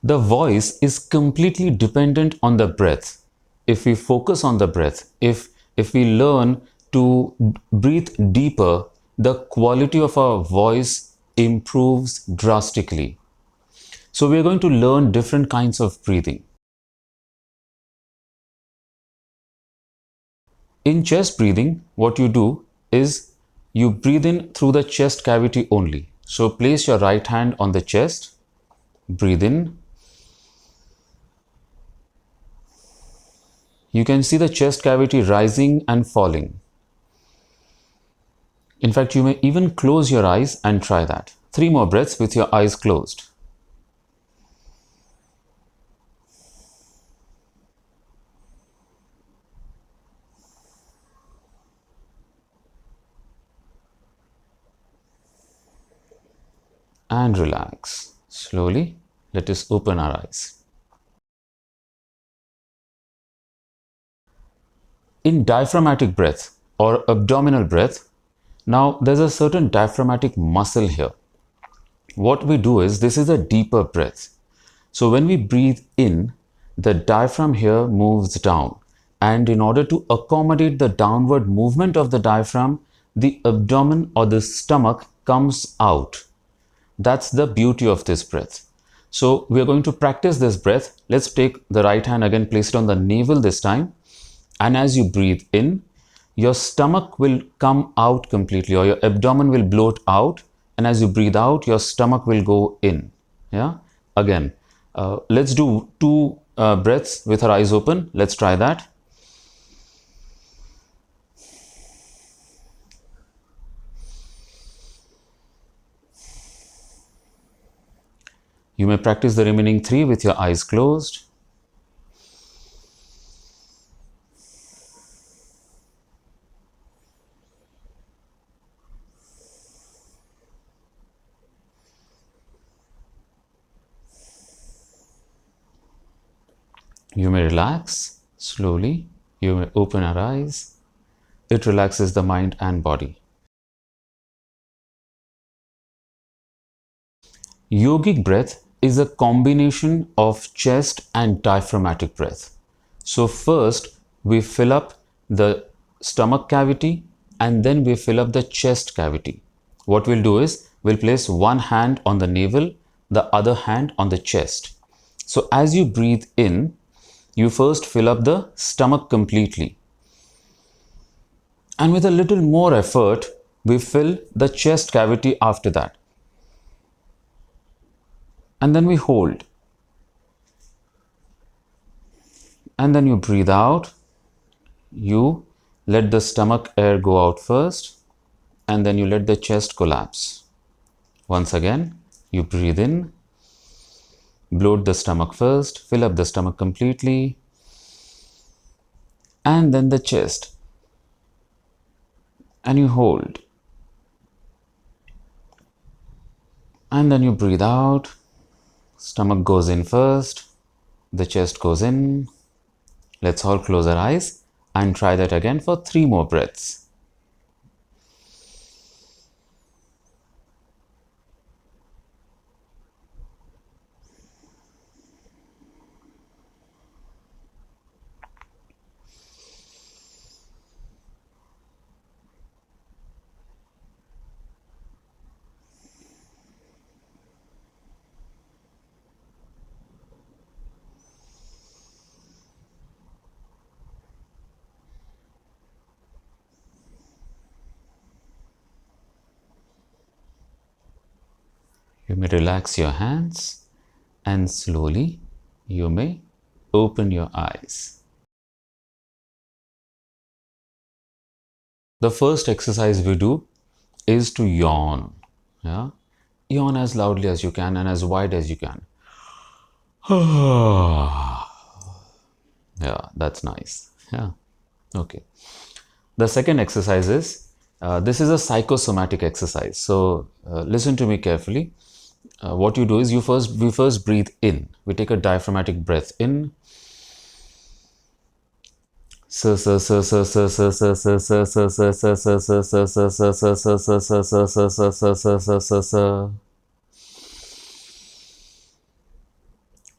The voice is completely dependent on the breath. If we focus on the breath, if we learn to breathe deeper, the quality of our voice improves drastically. So we are going to learn different kinds of breathing. In chest breathing, what you do is you breathe in through the chest cavity only. So place your right hand on the chest, breathe in. You can see the chest cavity rising and falling. In fact, you may even close your eyes and try that. 3 more breaths with your eyes closed. And relax. Slowly, let us open our eyes. In diaphragmatic breath or abdominal breath, now there's a certain diaphragmatic muscle here. What we do is, this is a deeper breath. So when we breathe in, the diaphragm here moves down. And in order to accommodate the downward movement of the diaphragm, the abdomen or the stomach comes out. That's the beauty of this breath. So we are going to practice this breath. Let's take the right hand again, place it on the navel this time. And as you breathe in, your stomach will come out completely, or your abdomen will bloat out. And as you breathe out, your stomach will go in. Yeah. Again, let's do 2 breaths with our eyes open. Let's try that. You may practice the remaining 3 with your eyes closed. You may relax slowly. You may open your eyes. It relaxes the mind and body. Yogic breath is a combination of chest and diaphragmatic breath. So first we fill up the stomach cavity and then we fill up the chest cavity. What we'll do is we'll place one hand on the navel, the other hand on the chest. So as you breathe in, you first fill up the stomach completely. And with a little more effort, we fill the chest cavity after that. And then we hold. And then you breathe out. You let the stomach air go out first. And then you let the chest collapse. Once again, you breathe in. Bloat the stomach first. Fill up the stomach completely. And then the chest. And you hold. And then you breathe out. Stomach goes in first. The chest goes in. Let's all close our eyes and try that again for 3 more breaths. You may relax your hands and slowly you may open your eyes. The first exercise we do is to yawn. Yeah? Yawn as loudly as you can and as wide as you can. Yeah, that's nice. Yeah. Okay. The second exercise is, this is a psychosomatic exercise. So listen to me carefully. What you do is we first breathe in. We take a diaphragmatic breath in.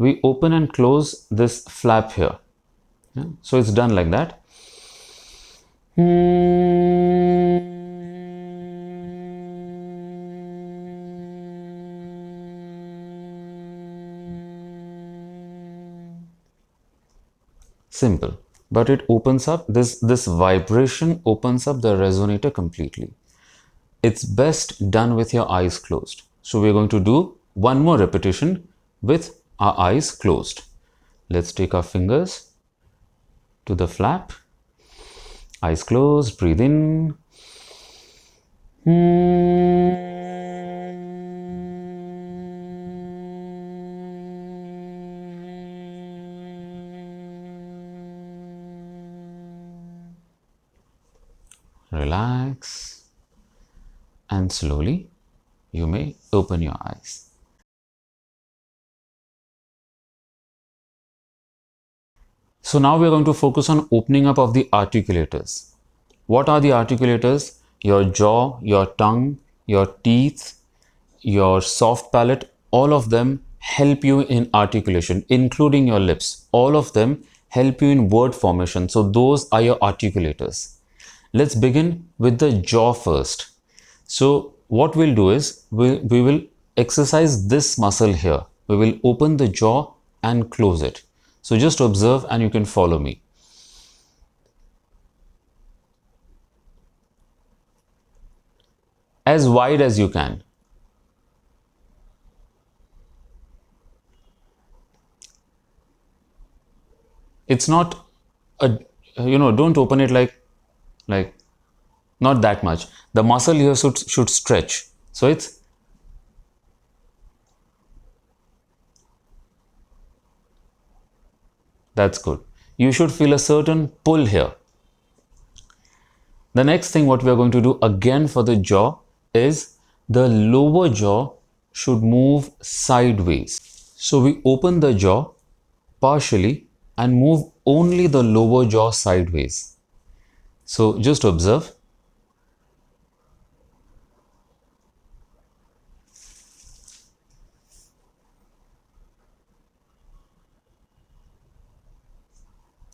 we open and close this flap here. Yeah? So it's done like that. Simple, but it opens up this vibration opens up the resonator completely. It's best done with your eyes closed. So we're going to do one more repetition with our eyes closed. Let's take our fingers to the flap. Eyes closed, breathe in. Relax, and slowly you may open your eyes. So now we're going to focus on opening up of the articulators. What are the articulators? Your jaw, your tongue, your teeth, your soft palate, all of them help you in articulation, including your lips. All of them help you in word formation. So those are your articulators. Let's begin with the jaw first. So what we'll do is we will exercise this muscle here. We will open the jaw and close it. So just observe and you can follow me. As wide as you can. It's not a, don't open it like not that much. The muscle here should stretch. So that's good. You should feel a certain pull here. The next thing what we are going to do again for the jaw is the lower jaw should move sideways. So we open the jaw partially and move only the lower jaw sideways. So just observe.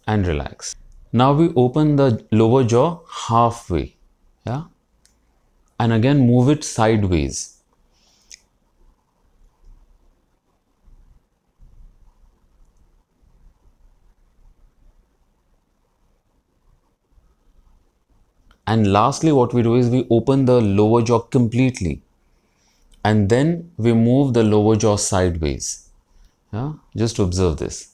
And relax. Now we open the lower jaw halfway, yeah, and again move it sideways. And lastly, what we do is we open the lower jaw completely, and then we move the lower jaw sideways. Yeah, just observe this.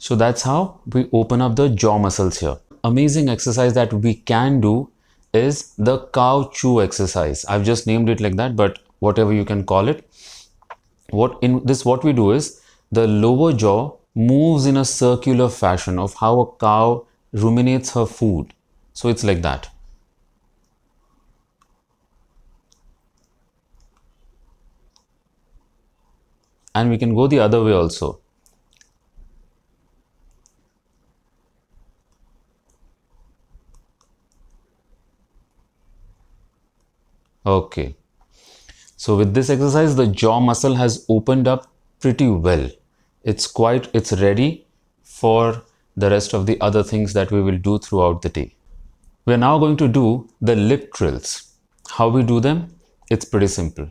So that's how we open up the jaw muscles here. Amazing exercise that we can do is the cow chew exercise. I've just named it like that, but whatever you can call it. What we do is the lower jaw moves in a circular fashion of how a cow ruminates her food. So it's like that. And we can go the other way also. Okay. So with this exercise, the jaw muscle has opened up pretty well. It's ready for the rest of the other things that we will do throughout the day. We are now going to do the lip trills. How we do them? It's pretty simple.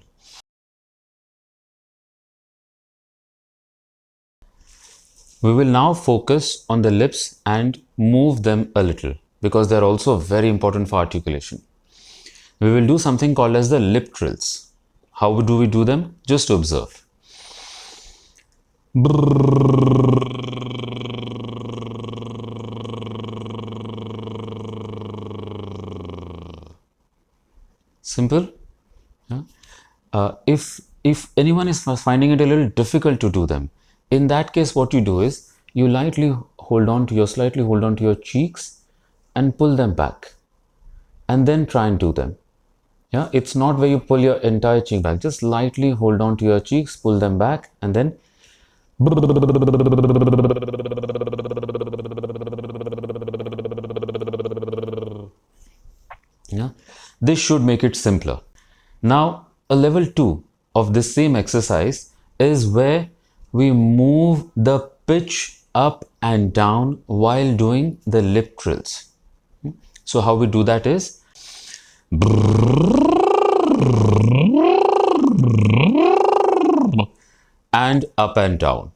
We will now focus on the lips and move them a little because they're also very important for articulation. We will do something called as the lip trills. How do we do them? Just observe. Simple. Yeah. If anyone is finding it a little difficult to do them, in that case, what you do is you slightly hold on to your cheeks and pull them back, and then try and do them. Yeah, it's not where you pull your entire cheek back. Just lightly hold on to your cheeks, pull them back, and then This should make it simpler. Now, a level 2 of this same exercise is where we move the pitch up and down while doing the lip trills. So how we do that is and up and down.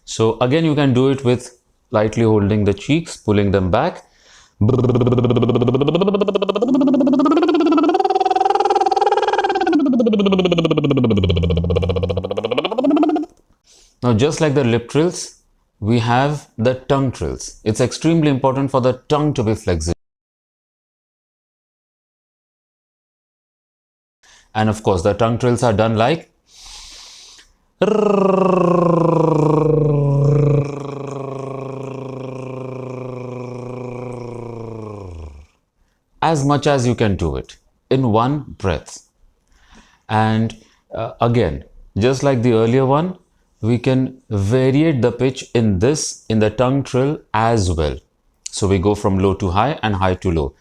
So again, you can do it with lightly holding the cheeks, pulling them back. Now, just like the lip trills, we have the tongue trills. It's extremely important for the tongue to be flexible. And of course, the tongue trills are done like as much as you can do it in one breath. And again, just like the earlier one, we can variate the pitch in the tongue trill as well. So we go from low to high and high to low.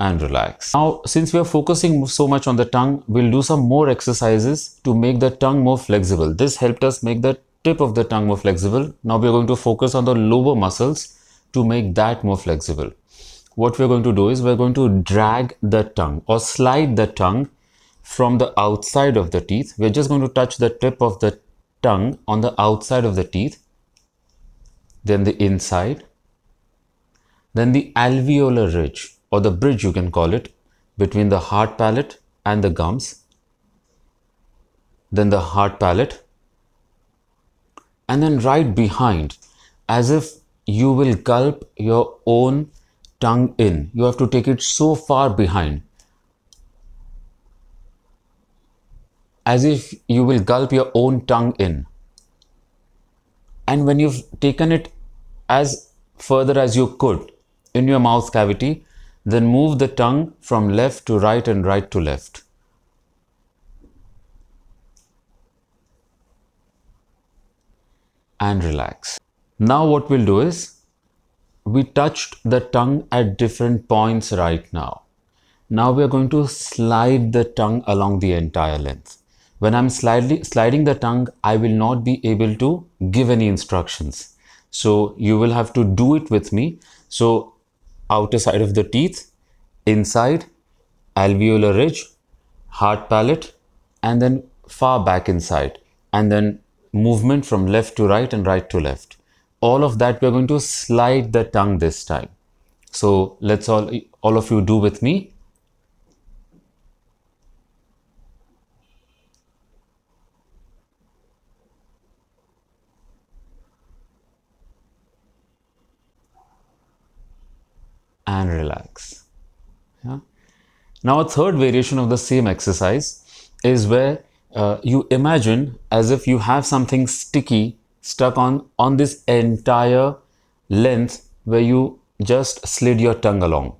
And relax. Now, since we are focusing so much on the tongue, we'll do some more exercises to make the tongue more flexible. This helped us make the tip of the tongue more flexible. Now we're going to focus on the lower muscles to make that more flexible. What we're going to do is we're going to drag the tongue or slide the tongue from the outside of the teeth. We're just going to touch the tip of the tongue on the outside of the teeth, then the inside, then the alveolar ridge, or the bridge you can call it, between the hard palate and the gums, then the hard palate, and then right behind, as if you will gulp your own tongue in. You have to take it so far behind, as if you will gulp your own tongue in. And when you've taken it as further as you could in your mouth cavity, then move the tongue from left to right and right to left. And relax. Now what we'll do is, we touched the tongue at different points right now. Now we are going to slide the tongue along the entire length. When I'm sliding the tongue, I will not be able to give any instructions. So you will have to do it with me. So outer side of the teeth, inside, alveolar ridge, hard palate, and then far back inside, and then movement from left to right and right to left. All of that we're going to slide the tongue this time. So let's all of you do with me. And relax. Yeah. Now a third variation of the same exercise is where you imagine as if you have something sticky stuck on this entire length where you just slid your tongue along.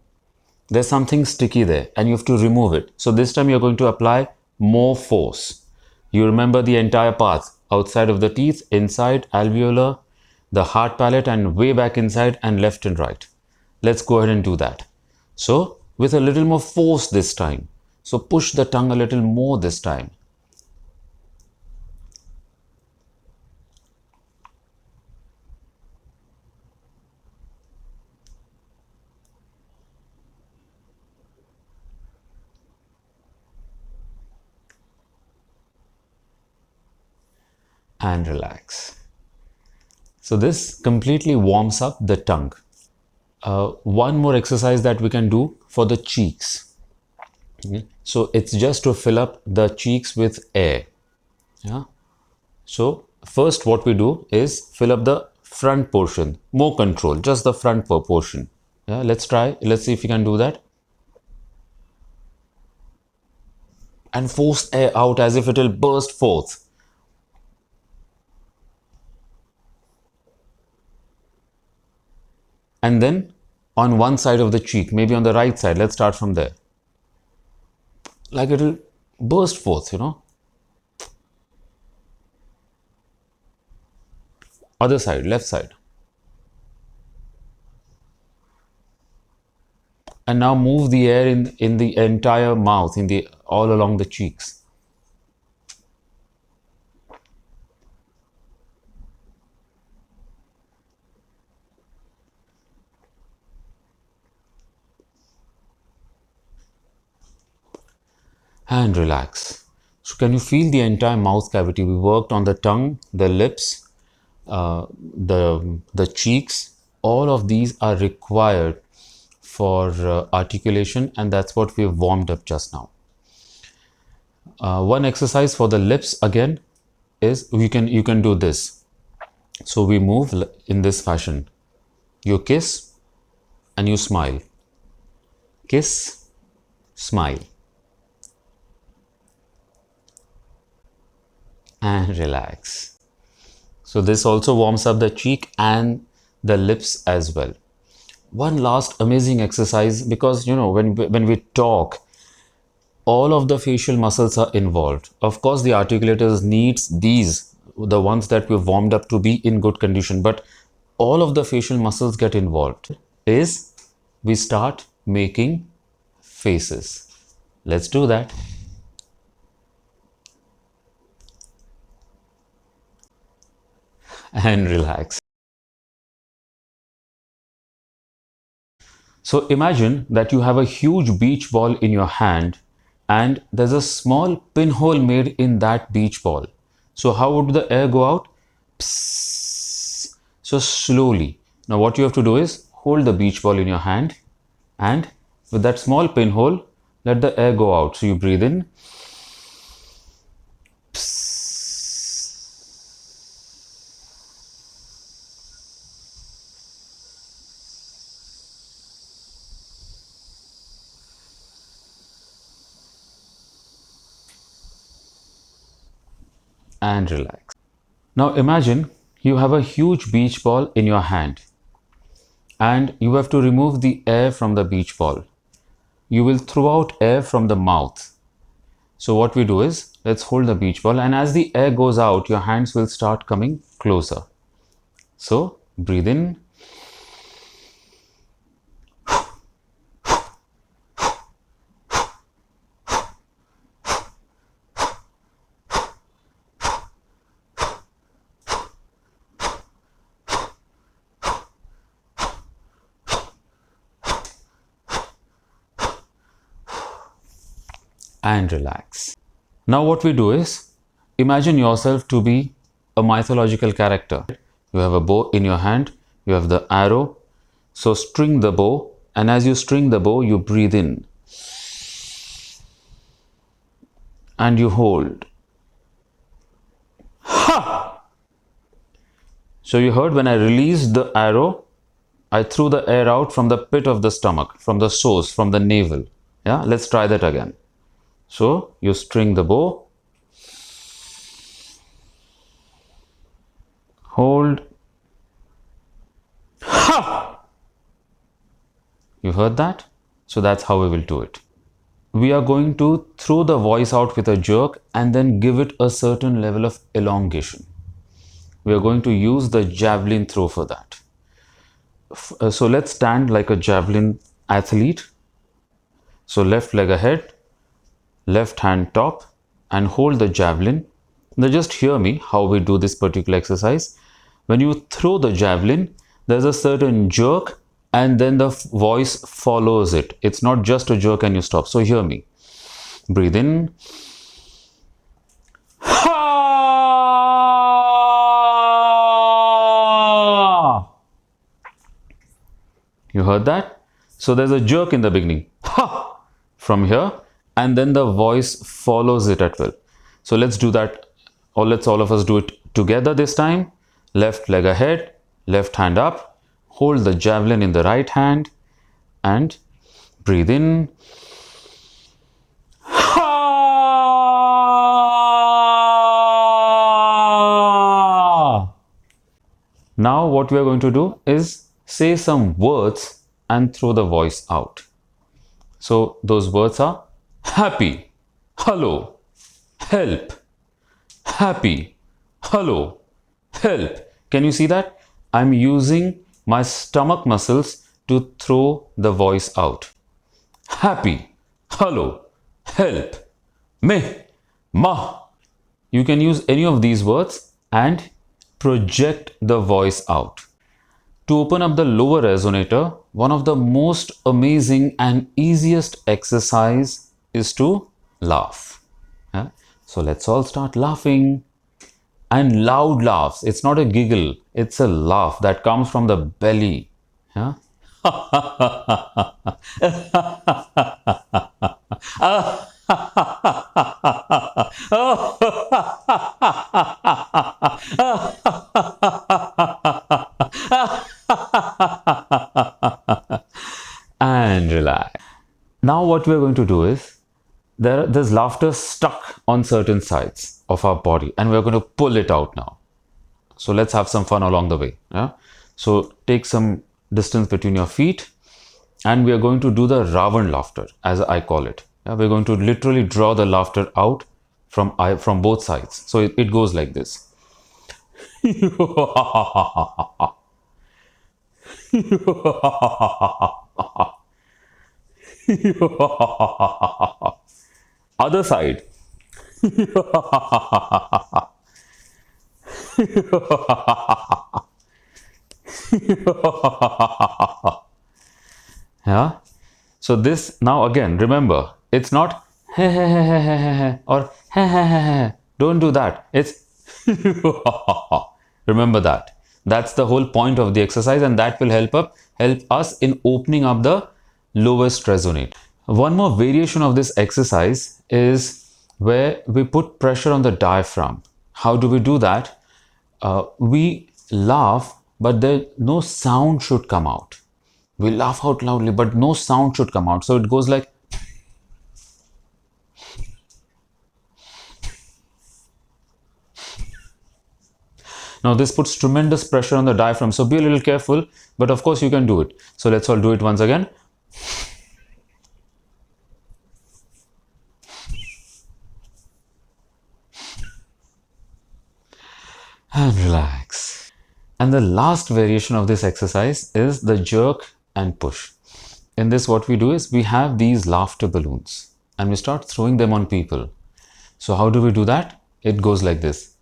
There's something sticky there and you have to remove it. So this time you're going to apply more force. You remember the entire path: outside of the teeth, inside, alveolar, the hard palate, and way back inside, and left and right. Let's go ahead and do that. So with a little more force this time. So push the tongue a little more this time. And relax. So this completely warms up the tongue. One more exercise that we can do for the cheeks. Okay. So it's just to fill up the cheeks with air. Yeah. So first what we do is fill up the front portion, more control, just the front portion. Yeah, let's try. Let's see if we can do that. And force air out as if it will burst forth. And then on one side of the cheek, maybe on the right side, let's start from there. Like it will burst forth, you know. Other side, left side. And now move the air in the entire mouth, in the all along the cheeks. And relax. So can you feel the entire mouth cavity? We worked on the tongue, the lips, the cheeks. All of these are required for articulation, and that's what we've warmed up just now. One exercise for the lips again is you can do this. So we move in this fashion. You kiss and you smile. Kiss, smile, and relax. So this also warms up the cheek and the lips as well. One last amazing exercise, because when we talk, all of the facial muscles are involved. Of course, the articulators needs these, the ones that we've warmed up, to be in good condition, but all of the facial muscles get involved. Is we start making faces. Let's do that. And relax. So imagine that you have a huge beach ball in your hand and there's a small pinhole made in that beach ball. So how would the air go out? Psst. So slowly. Now what you have to do is hold the beach ball in your hand and with that small pinhole, let the air go out. So you breathe in. And relax. Now imagine you have a huge beach ball in your hand and you have to remove the air from the beach ball. You will throw out air from the mouth. So what we do is, let's hold the beach ball, and as the air goes out, your hands will start coming closer. So breathe in. And relax. Now what we do is, imagine yourself to be a mythological character. You have a bow in your hand, you have the arrow. So string the bow, and as you string the bow, you breathe in. And you hold. Ha! So you heard when I released the arrow, I threw the air out from the pit of the stomach, from the source, from the navel. Yeah, let's try that again. So you string the bow, hold. Ha! You heard that? So that's how we will do it. We are going to throw the voice out with a jerk and then give it a certain level of elongation. We are going to use the javelin throw for that. So let's stand like a javelin athlete. So left leg ahead, left hand top, and hold the javelin. Now just hear me how we do this particular exercise. When you throw the javelin, there's a certain jerk and then the voice follows it. It's not just a jerk and you stop. So hear me. Breathe in. Ha! You heard that? So there's a jerk in the beginning. Ha! From here, and then the voice follows it at will. So let's do that, or let's all of us do it together this time. Left leg ahead, left hand up, hold the javelin in the right hand, and breathe in. Ha! Now what we are going to do is say some words and throw the voice out. So those words are happy, hello, help, happy, hello, help. Can you see that? I'm using my stomach muscles to throw the voice out. Happy, hello, help, me, ma. You can use any of these words and project the voice out. To open up the lower resonator, one of the most amazing and easiest exercise is to laugh. Yeah? So let's all start laughing. And loud laughs. It's not a giggle, it's a laugh that comes from the belly. Yeah? And relax. Now what we're going to do is there's laughter stuck on certain sides of our body and we're going to pull it out now. So let's have some fun along the way. Yeah? So take some distance between your feet and we are going to do the Ravan laughter, as I call it. Yeah? We're going to literally draw the laughter out from both sides. So it goes like this. Other side. Yeah. So this now again, remember, it's not he he he he he he he or he he he he. Don't do that. It's remember that. That's the whole point of the exercise, and that will help us in opening up the lowest resonate. One more variation of this exercise is where we put pressure on the diaphragm. How do we do that? We laugh, but no sound should come out. We laugh out loudly, but no sound should come out. So it goes like. Now this puts tremendous pressure on the diaphragm. So be a little careful, but of course you can do it. So let's all do it once again. And relax. And the last variation of this exercise is the jerk and push. In this, what we do is we have these laughter balloons and we start throwing them on people. So how do we do that? It goes like this.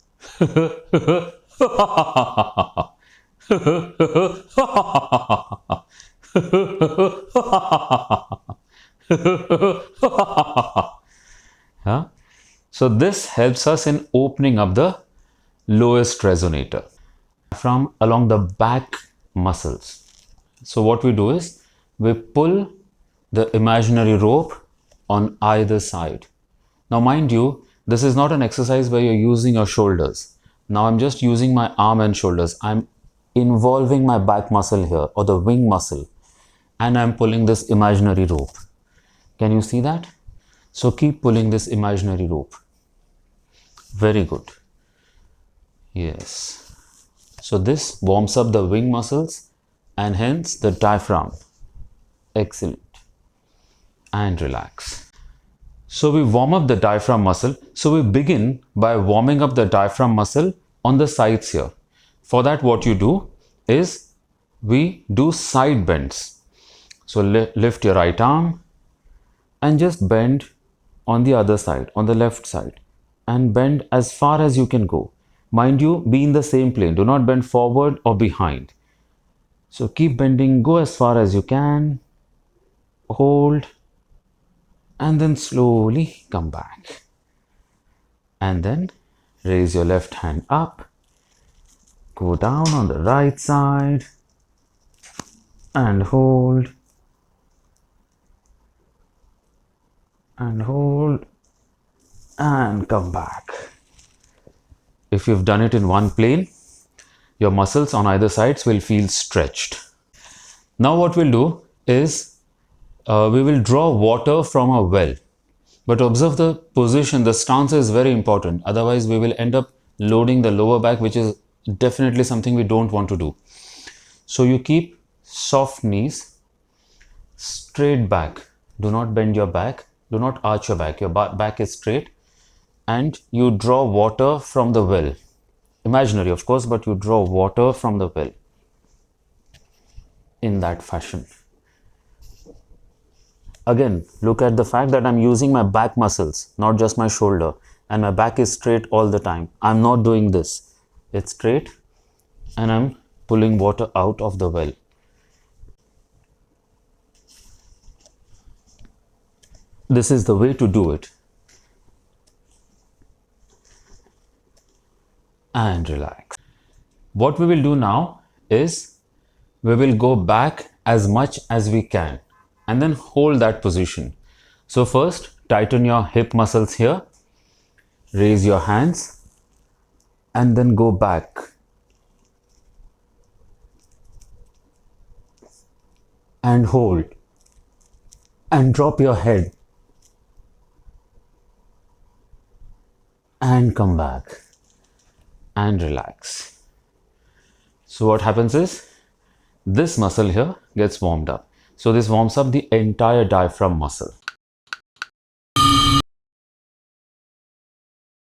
Yeah? So this helps us in opening up the lowest resonator from along the back muscles. So what we do is we pull the imaginary rope on either side. Now mind you, this is not an exercise where you're using your shoulders. Now I'm just using my arm and shoulders. I'm involving my back muscle here or the wing muscle and I'm pulling this imaginary rope. Can you see that? So keep pulling this imaginary rope. Very good. Yes. So this warms up the wing muscles and hence the diaphragm. Excellent. And relax. So we warm up the diaphragm muscle. So we begin by warming up the diaphragm muscle on the sides here. For that, what you do is we do side bends. So lift your right arm and just bend on the other side, on the left side, and bend as far as you can go. Mind you, be in the same plane. Do not bend forward or behind. So keep bending, go as far as you can, hold, and then slowly come back. And then raise your left hand up, go down on the right side, and hold, and hold, and come back. If you've done it in one plane, your muscles on either sides will feel stretched. Now what we'll do is we will draw water from a well. But observe the position, the stance is very important. Otherwise, we will end up loading the lower back, which is definitely something we don't want to do. So you keep soft knees, straight back. Do not bend your back. Do not arch your back. Your back is straight. And you draw water from the well. imaginary of course, but you draw water from the well in that fashion. Again, look at the fact that I'm using my back muscles, not just my shoulder, and my back is straight all the time. I'm not doing this. It's straight and I'm pulling water out of the well. This is the way to do it. And relax. What we will do now is we will go back as much as we can and then hold that position. So first, tighten your hip muscles here, raise your hands and then go back. And hold and drop your head and come back and relax. So what happens is this muscle here gets warmed up. So this warms up the entire diaphragm muscle.